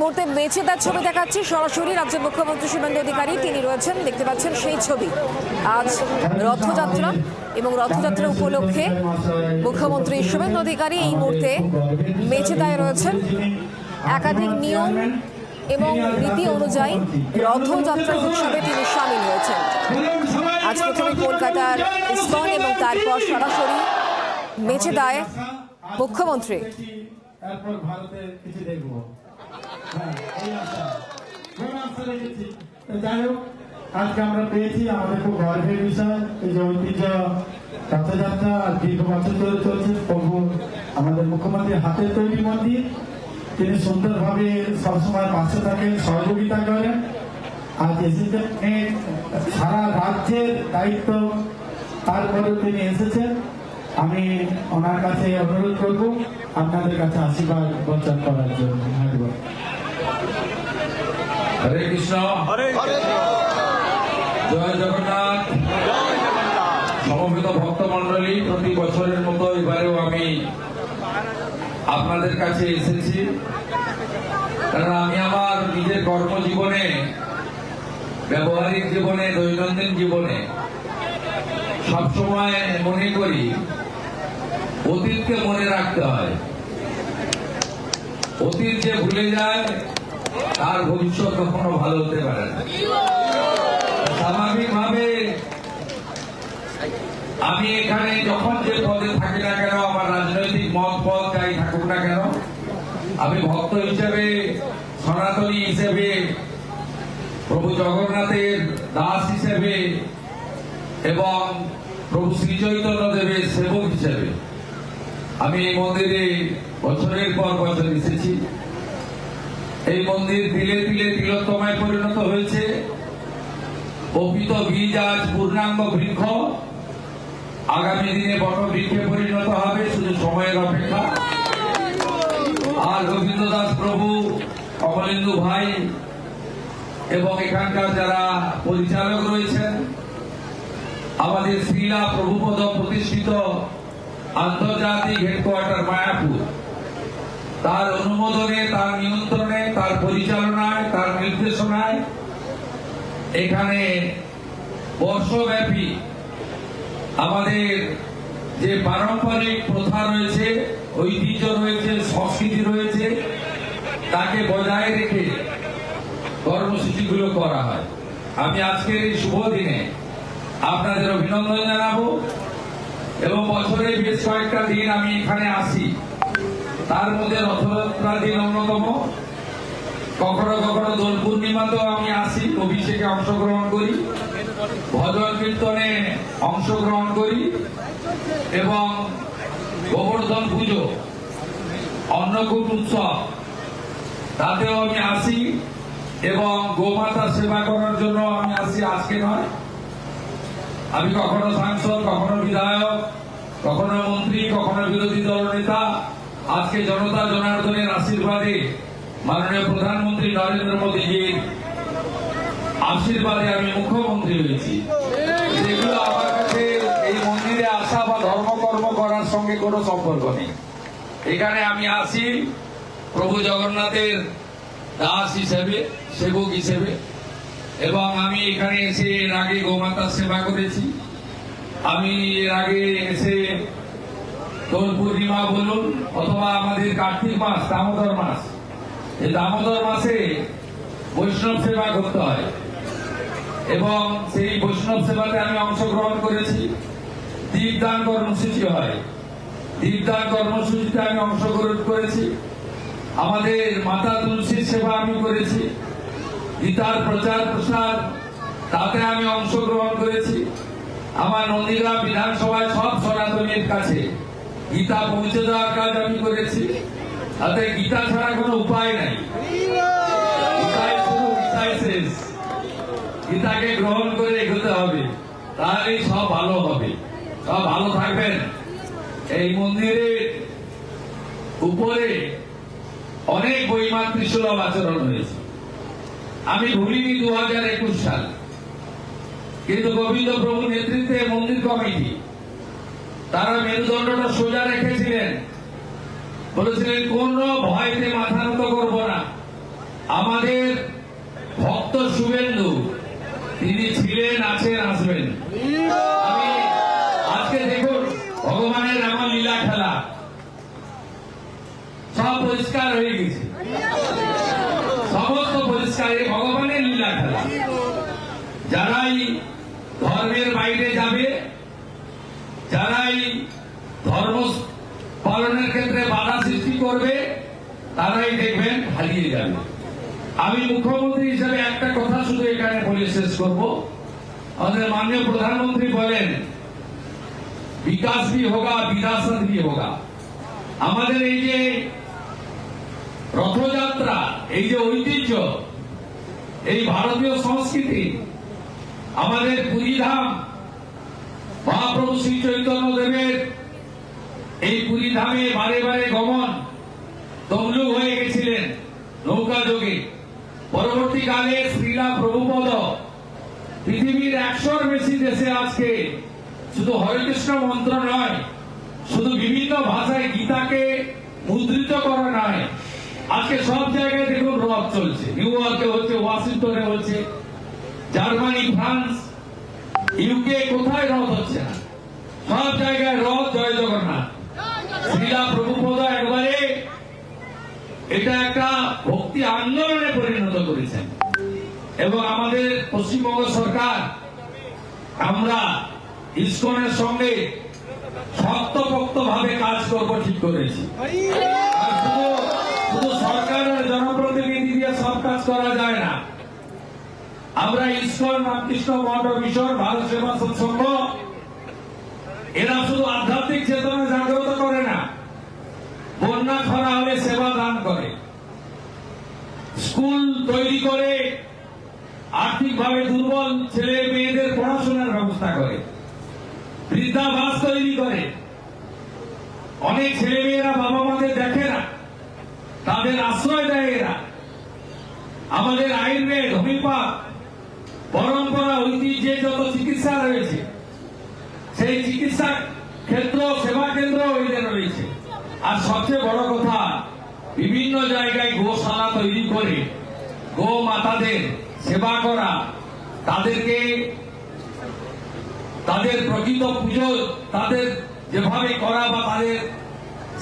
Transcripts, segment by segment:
মুহূর্তে মেচেদার ছবি দেখাচ্ছি সরাসরি। রাজ্যের মুখ্যমন্ত্রী শুভেন্দু অধিকারী তিনি রয়েছেন, দেখতে পাচ্ছেন সেই ছবি। আজ রথযাত্রা এবং রথযাত্রা উপলক্ষে মুখ্যমন্ত্রী শুভেন্দু অধিকারী এই মুহূর্তে মেচেদায় রয়েছেন। একাধিক নিয়ম এবং রীতি অনুযায়ী রথযাত্রা উৎসবে তিনি সামিল হয়েছেন। আজ প্রথমে কলকাতার ইসকন এবং তারপর সরাসরি মেচেদায় মুখ্যমন্ত্রী। আজকে আমরা পেয়েছি, আমাদের খুব গর্বের বিষয়। এই যে ঐতিহ্য রথযাত্রা দীর্ঘ বছর ধরে চলছে। প্রভু আমাদের মুখ্যমন্ত্রী হাতের তৈরি মন্দির, তিনি সুন্দরভাবে সবসময় পাশে থাকেন, সহযোগিতা করেন। আজ এসেছেন সারা রাজ্যের দায়িত্ব, তারপরেও তিনি এসেছেন। আমি ওনার কাছে অনুরোধ করব আপনাদের কাছে আশীর্বাদ বঞ্চন করার জন্য। হরে কৃষ্ণ, জয় জগন্নাথ। সমবেত ভক্তমন্ডলী, প্রতি বছরের মতো এবারেও আমি আপনাদের কাছে এসেছি, কারণ আমি আমার নিজের কর্মজীবনে, ব্যবহারিক জীবনে, দৈনন্দিন জীবনে সবসময় মনে করি অতীতকে মনে রাখতে হয়। অতীত যে ভুলে যায় তার ভবিষ্যৎ কখনো ভালো হতে পারে না। স্বাভাবিকভাবে আমি এখানে যখন যে পদে থাকি না কেন, আমার রাজনৈতিক মত পথ যাই থাকুক না কেন, আমি ভক্ত হিসেবে, সনাতনী হিসেবে, প্রভু জগন্নাথের দাস হিসেবে এবং প্রভু শ্রী চৈতন্য দেবের সেবক হিসেবে আমি এই মন্দিরে বছরের পর বছর এসেছি। এই মন্দির তিলে তিলে তিলোত্তমায় পরিণত হয়েছে। প্রকৃত বীজ আজ পূর্ণাঙ্গ বৃক্ষ, আগামী দিনে বট বৃক্ষে পরিণত হবে, শুধু সময়ের অপেক্ষা। আর গোবিন্দ দাস প্রভু, কমলেন্দু ভাই এবং এখানকার যারা পরিচালক রয়েছেন, আমাদের শ্রীলা প্রভুপদ প্রতিষ্ঠিত আন্তর্জাতিক হেডকোয়ার্টার মায়াপুর, তার অনুমোদনে, তার নিয়ন্ত্রণে, তার পরিচালনায়, তার নির্দেশনায় এখানে বর্ষব্যাপী আমাদের যে পারম্পরিক প্রথা রয়েছে, ঐতিহ্য রয়েছে, সংস্কৃতি রয়েছে, তাকে বজায় রেখে কর্মসূচিগুলো করা হয়। আমি আজকের এই শুভ দিনে আপনাদের অভিনন্দন জানাবো এবং বছরে বেশ কয়েকটা দিন আমি এখানে আসি, তার মধ্যে রথযাত্রা দিন অন্যতম। কখনো কখনো দোল পূর্ণিমাতেও আমি আসি, অভিষেকে অংশগ্রহণ করি, ভজন কীর্তনে অংশগ্রহণ করি এবং গোবর্ধন পুজো, অন্নকূট উৎসব, তাতেও আমি আসি এবং গোমাতা সেবা করার জন্য আমি আসি। আজকে নয়, আমি কখনো সাংসদ, কখনো বিধায়ক, কখনো মন্ত্রী, কখনো বিরোধী দল নেতা। আজকে জনতা জনার্দনের আশীর্বাদে, মাননীয় প্রধানমন্ত্রী নরেন্দ্র মোদীজির আশীর্বাদে আমি মুখ্যমন্ত্রী হয়েছি। যেগুলো আমার কাছে এই মন্দিরে আসা বা ধর্মকর্ম করার সঙ্গে কোনো সম্পর্ক নেই। এখানে আমি আসি প্রভু জগন্নাথের দাস হিসেবে, সেবক হিসেবে, এবং আমি এখানে এসে এর আগে গোমাতার সেবা করেছি। আমি এর আগে এসে দোল পূর্ণিমা বলুন অথবা আমাদের কার্তিক মাস, দামোদর মাস, এই দামোদর মাসে বৈষ্ণব সেবা করতে হয় এবং সেই বৈষ্ণব সেবাতে আমি অংশগ্রহণ করেছি। দীপদান কর্মসূচি হয়, দীপদান কর্মসূচিতে আমি অংশগ্রহণ করেছি। আমাদের মাতা তুলসীর সেবা আমি করেছি। গীতার প্রচার প্রসার, তাতে আমি অংশগ্রহণ করেছি। আমার নন্দীগ্রাম বিধানসভায় সব সনাতনীর কাছে গীতা পৌঁছে দেওয়ার কাজ আমি করেছি। তাতে গীতা ছাড়া কোনো উপায় নাই, গীতায় শুরু, গীতায় শেষ। গীতাকে গ্রহণ করে এগোতে হবে, তাহলেই সব ভালো হবে। সব ভালো থাকবেন। এই মন্দিরের উপরে অনেক বৈমাতৃসুলভ আচরণ হয়েছে। আমি ভুলিনি 2021 সাল, কিন্তু গোবিন্দ প্রভুর নেতৃত্বে মন্দির কমিটি তারা মেরুদণ্ডটা সোজা রেখেছিলেন, বলেছিলেন কোন ভয়তে মাথা নত করবো না, আমাদের ভক্ত শুভেন্দু তিনি ছিলেন, আছেন, আসবেন। আমি আজকে দেখুন ভগবানের এমন লীলা খেলা, সব পরিষ্কার হয়ে গেছে, সমস্ত পরিষ্কার। এই ভগবানের লীলা খেলা। যারাই ধর্মের বাইরে যাবে, যারাই ধর্ম পালনের ক্ষেত্রে বাধা সৃষ্টি করবে, তারাই দেখবেন হারিয়ে যাবে। আমি মুখ্যমন্ত্রী হিসেবে একটা কথা শুধু এখানে বলে শেষ করব। আমাদের মাননীয় প্রধানমন্ত্রী বলেন বিকাশ भी होगा, বিরাসত भी होगा। আমাদের এই যে রথযাত্রা, এই যে ঐতিহ্য, এই ভারতীয় সংস্কৃতি, আমাদের পুরীধাম মহাপ্রভু শ্রী চৈতন্য দেবের এই পুরীধামে বারে বারে গমন, তমলুক হয়ে গেছিলেন নৌকা যোগে। পরবর্তীকালে শ্রীলা প্রভুপদ পৃথিবীর 100-র বেশি দেশে আজকে শুধু হরে কৃষ্ণ মন্ত্র নয়, শুধু বিভিন্ন ভাষায় গীতাকে মুদ্রিত করা নয়, আজকে সব জায়গায় দেখুন রথ চলছে। নিউ ইয়র্কে হচ্ছে, ওয়াশিংটনে হচ্ছে, জার্মানি, ফ্রান্স, ইউকে, কোথায় রথ হচ্ছে না? সব জায়গায় রথ। জয় জগন্নাথ। শ্রীলা প্রভুপদ একবারে এটা একটা ভক্তি আন্দোলনে পরিণত করেছেন, এবং আমাদের পশ্চিমবঙ্গ সরকার, আমরা ইসকনের সঙ্গে শক্তপোক্ত ভাবে কাজ করবো ঠিক করেছি। আর শুধু সরকারের জনপ্রতিনিধি দিয়ে সব কাজ করা যায় না। আমরা ইসকন, রামকৃষ্ণ মঠ মিশন, ভারত সেবা সৎসঙ্গ, এরা শুধু আধ্যাত্মিক চেতনা জাগ্রত করে না, বন্যা খরা হলে সেবা দান করে, স্কুল তৈরি করে, আর্থিকভাবে দুর্বল ছেলে মেয়েদের পড়াশোনার ব্যবস্থা করে, বৃদ্ধাবাস তৈরি করে। অনেক ছেলে মেয়েরা বাবা মাদের দেখে না, তাদের আশ্রয় দেয় এরা। আমাদের আয়ুর্বেদ, হোমিওপ্যাথ, পরম্পরা, ঐতিহ্যে যত চিকিৎসা রয়েছে, সেই চিকিৎসা ক্ষেত্র, সেবা কেন্দ্র এদের রয়েছে। আর সবচেয়ে বড় কথা, বিভিন্ন জায়গায় গোশালা তৈরি করে গো মাতাদের সেবা করা, তাদেরকে তাদের প্রকৃত পুজো তাদের যেভাবে করা বা তাদের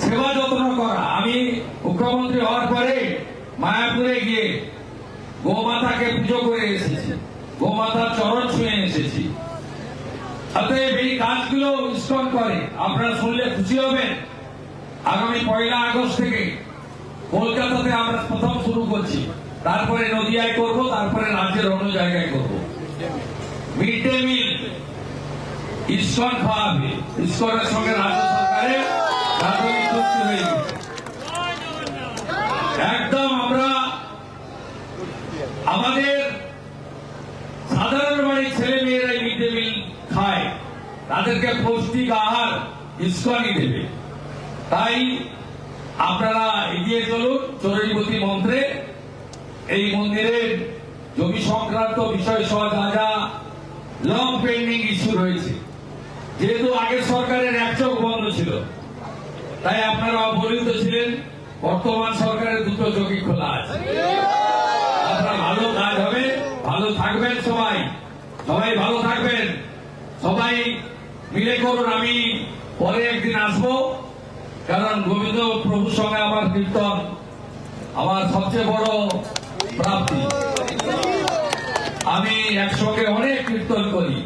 সেবা যত্ন করা। আমি মুখ্যমন্ত্রী হওয়ার পরে মায়াপুরে গিয়ে গোমাতাকে পুজো করে এসেছি, গোমাতার চরণ ছুঁয়ে এসেছি। অতএব এই কাজগুলো ইসকন করে, আপনারা শুনলে খুশি হবেন। আগামী 1 আগস্ট থেকে কলকাতাতে আমরা প্রথম শুরু করছি, তারপরে নদিয়ায় করব, তারপরে রাজ্যের অন্য জায়গায় করব। মিড ডে মিল ইসকন খাওয়াবে। ইসকনের সঙ্গে রাজ্য সরকারের রাজনৈতিক চুক্তি হয়ে গেছে। একদম আমরা আমাদের সাধারণ বাড়ির ছেলে মেয়েরা মিড ডে মিল খায়, তাদেরকে পৌষ্টিক আহার ইসকনই দেবে। তাই আপনারা এগিয়ে চলুন চরণীপতি মন্ত্রে। এই মন্দিরের জমি সংক্রান্ত বিষয় সহ যা যা লং পেন্ডিং ইস্যু রয়েছে, যেহেতু আগের সরকারের এক চোখ বন্ধ ছিল, তাই আপনারা অবহিত ছিলেন। বর্তমান সরকারের 2 চোখই খোলা আছে। আপনারা ভালো কাজ হবে, ভালো থাকবেন, সবাই ভালো থাকবেন, সবাই মিলে করুন। আমি পরে একদিন আসবো, কারণ গোবিন্দ প্রভুর সঙ্গে আমার কীর্তন আমার সবচেয়ে বড় প্রাপ্তি। আমি একসঙ্গে অনেক কীর্তন করি,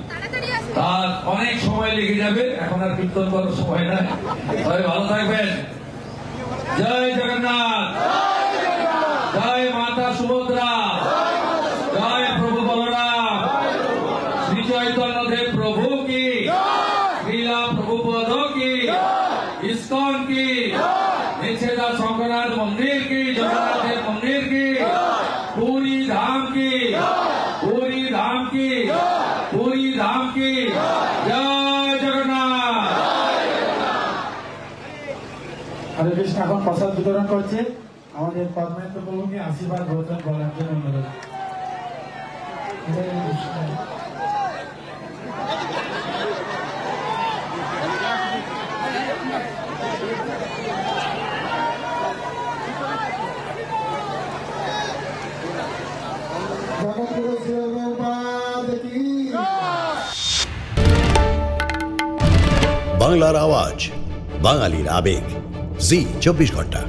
তার অনেক সময় লেগে যাবে, এখন আর কীর্তন করার সময় নাই। সবাই ভালো থাকবেন। জয় জগন্নাথ, জয় মাতা সুভদ্রা, জয় প্রভু বলরাম, শ্রী চৈতন্য দেব প্রভু কি, শ্রীলা প্রভুপদ কি, ইসকন কি, নিচেদা শঙ্করনাথ মন্দির কি, জগন্নাথের মন্দির কি, পুরী ধাম কি, পুরী ধাম কি, পুরী ধাম কি। জয় জগন্নাথ। হরে কৃষ্ণ। এখন প্রসাদ বিতরণ করছে। আমাদের পদ্মায়িত প্রভুকে আশীর্বাদ বচন বলার জন্য অনুরোধ। জগৎগুরু শ্রী প্রভুপাদ কি বাংলার আওয়াজ, বাঙালির আবেগ, জি 24 ঘন্টা।